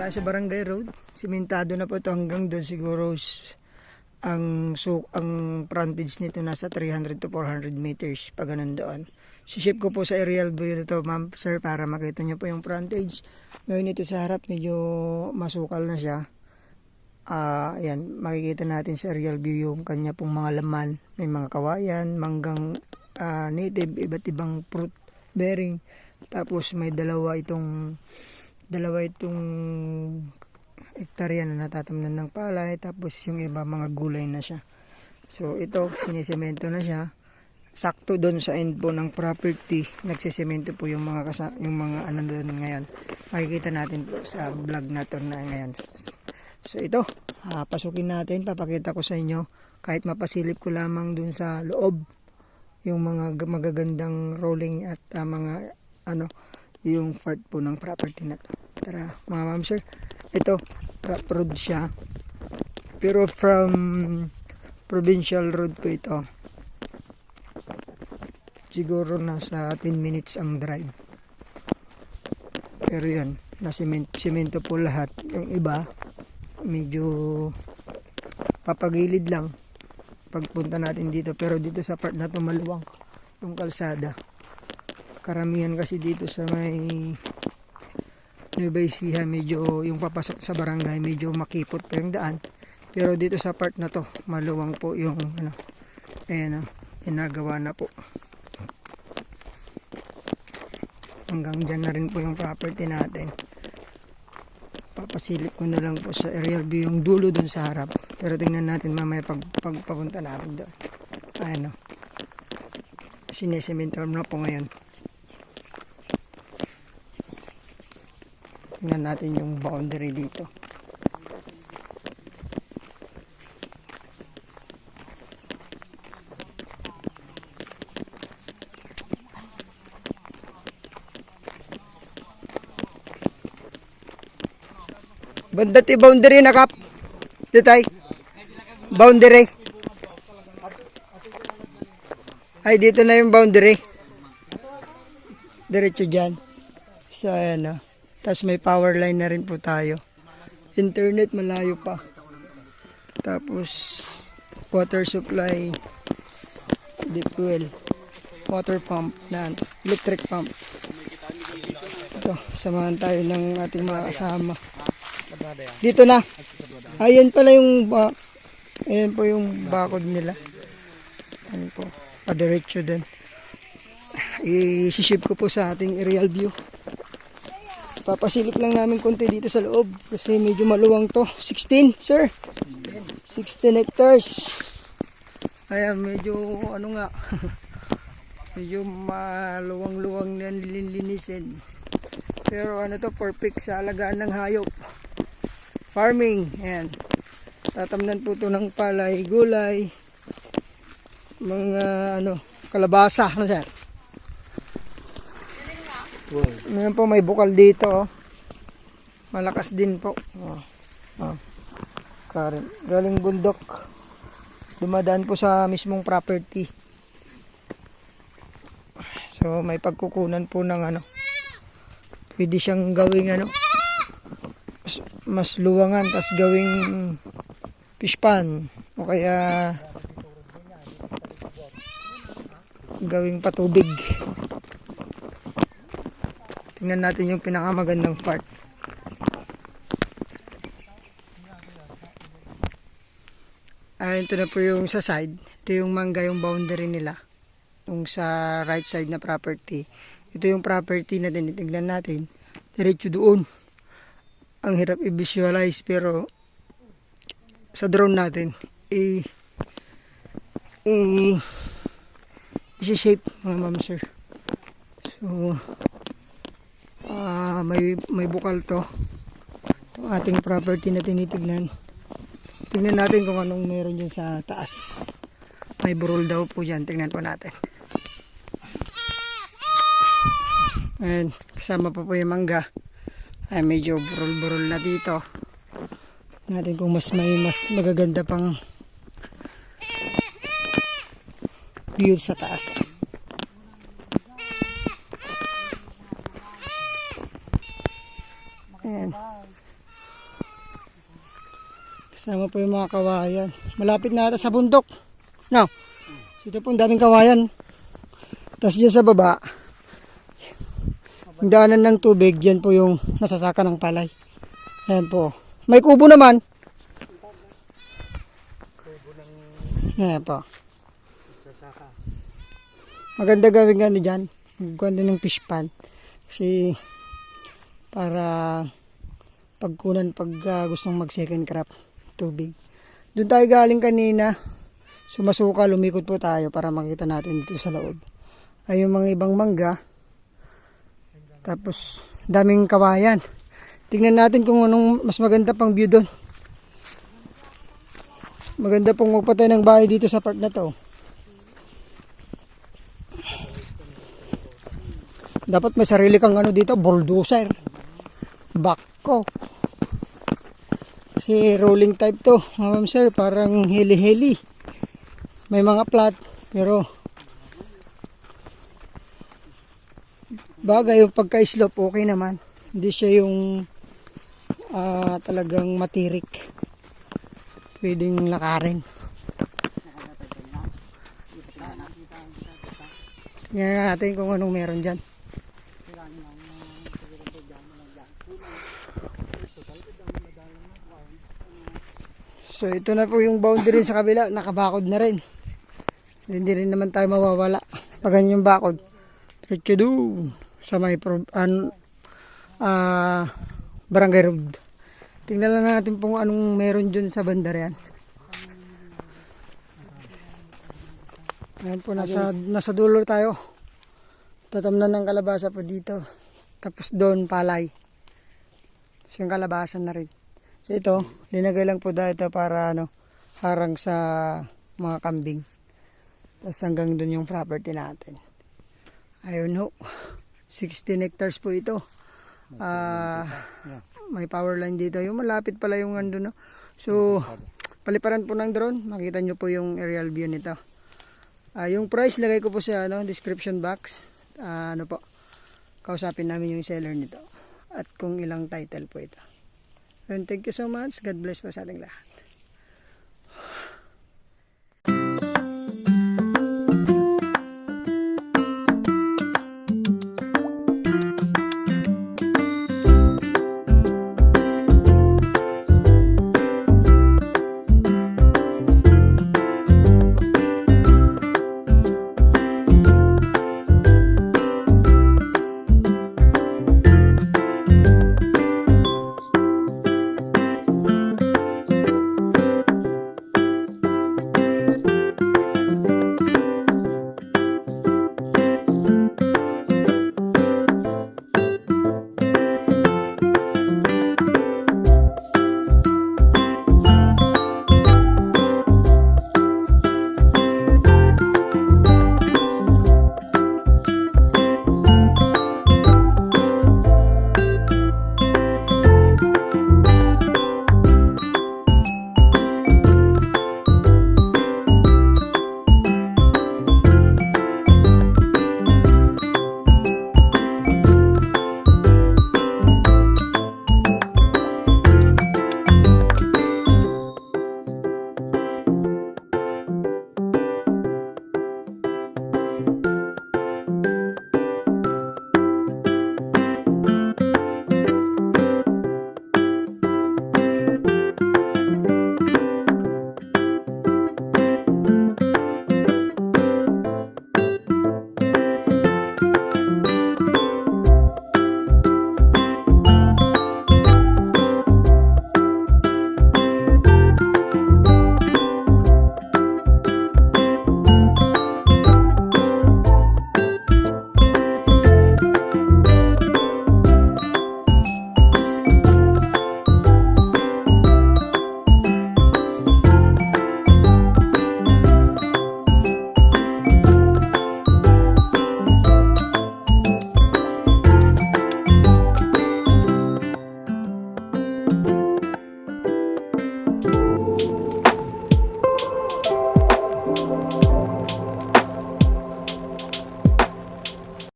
tayo sa Barangay Road. Simentado na po ito hanggang doon. Siguro ang frontage nito nasa 300 to 400 meters pa ganun doon. Siship ko po sa aerial view nito, ma'am sir, para makita nyo po yung frontage. Ngayon ito sa harap medyo masukal na siya. Yan, makikita natin sa aerial view yung kanya pong mga laman. May mga kawayan, manggang native, iba't ibang fruit bearing. Tapos may dalawa itong hektarya na natatamnan ng palay, tapos yung iba mga gulay na siya. So ito sinisemento na siya. Sakto doon sa end po ng property, nagsisemento po yung mga ano doon ngayon. Makikita natin po sa vlog na to na ngayon. So ito, pasukin natin, papakita ko sa inyo kahit mapasilip ko lamang doon sa loob yung mga magagandang rolling at mga yung part po ng property na to. Tara mga ma'am sir, ito road siya, pero from provincial road po ito. Siguro nasa 10 minutes ang drive, pero yan, na semento po lahat. Yung iba medyo papagilid lang pagpunta natin dito, pero dito sa part na to maluwang yung kalsada. Karamihan kasi dito sa may Nueva Ecija, medyo yung papasok sa barangay medyo makipot pa yung daan, pero dito sa part na to maluwang po yung ginagawa na po. Hanggang dyan na rin po yung property natin. Papasilip ko na lang po sa aerial view yung dulo dun sa harap, pero tingnan natin mamaya pagpapunta namin doon. Sinesemento na po ngayon. Tingnan natin yung boundary dito. Banda ti boundary na kap. Ditay. Boundary. Ay, dito na yung boundary. Diretso dyan. So, ayan o. Tapos may power line na rin po tayo. Internet malayo pa. Tapos water supply, deep well, water pump na electric pump. Ito, samahan tayo ng ating mga kasama. Dito na. Ayan pala yung ayan po yung bakod nila. Ayan po. Padiretso din. I-ship ko po sa ating aerial view. Papasilip lang namin konti dito sa loob kasi medyo maluwang to. 16 sir, 16 hectares. Ayan, medyo medyo maluwang-luwang na nililinisin, pero to, perfect sa alagaan ng hayop. Farming, ayan, tatamnan po to ng palay, gulay, mga kalabasa, sir. Ngayon po may bukal dito, malakas din po. Galing bundok, dumadaan po sa mismong property. So may pagkukunan po ng pwede siyang gawing mas luwangan, tas gawing fish pan, o kaya gawing patubig. Tingnan natin yung pinakamagandang part. Ito na po yung sa side. Ito yung mangga, yung boundary nila. Yung sa right side na property. Ito yung property na tinitignan natin. Diretso doon. Ang hirap i-visualize, pero sa drone natin i-shape mga ma'am sir. So may bukal to. Itong ating property na tinitignan. Tingnan natin kung anong meron dyan sa taas. May burol daw po dyan. Tingnan po natin. Ayan, kasama pa po yung mangga. Ay, medyo burol-burol na dito. Tingnan natin kung mas magaganda pang view sa taas. Ayan. Kasama po yung mga kawayan. Malapit na ata sa bundok. No? So, ito po ang daming kawayan. Tapos dyan sa baba, yung daanan ng tubig, dyan po yung nasasaka ng palay. Ayan po. May kubo naman. Ayan po. Maganda gawin ano dyan. Maganda ng fish pan. Kasi para pagkunan pag gustong mag second crop tubig. Doon tayo galing kanina. Sumasuka, lumikot po tayo para makita natin dito sa loob. Ay yung mga ibang mangga. Tapos daming kawayan. Tingnan natin kung anong mas maganda pang view doon. Maganda pong magpatay ng bahay dito sa part na to. Dapat may sarili kang ano dito, bulldozer. Bako. Kasi rolling type to, ma'am sir, parang heli-heli. May mga flat, pero bagay yung pagka-slope, okay naman. Hindi siya yung talagang matirik. Pwedeng lakarin. Tingnan natin kung anong meron dyan. So ito na po yung boundary sa kabila, nakabakod na rin. So, hindi rin naman tayo mawawala. Pag ganyan yung bakod, diretso doon sa may barangay road. Tingnan lang natin kung anong meron dyan sa bandar yan. Ayan po, nasa dulo tayo. Tatamnan ng kalabasa po dito. Tapos doon palay. So yung kalabasan na rin. So ito, linagay lang po dito para harang sa mga kambing. Tapos hanggang doon yung property natin. Ayun ho. 16 hectares po ito. May power line dito. Yung malapit pala yung no? So, paliparan po ng drone. Makita nyo po yung aerial view nito. Yung price, lagay ko po sa description box. Kausapin namin yung seller nito. At kung ilang title po ito. And thank you so much. God bless po sa ating lahat.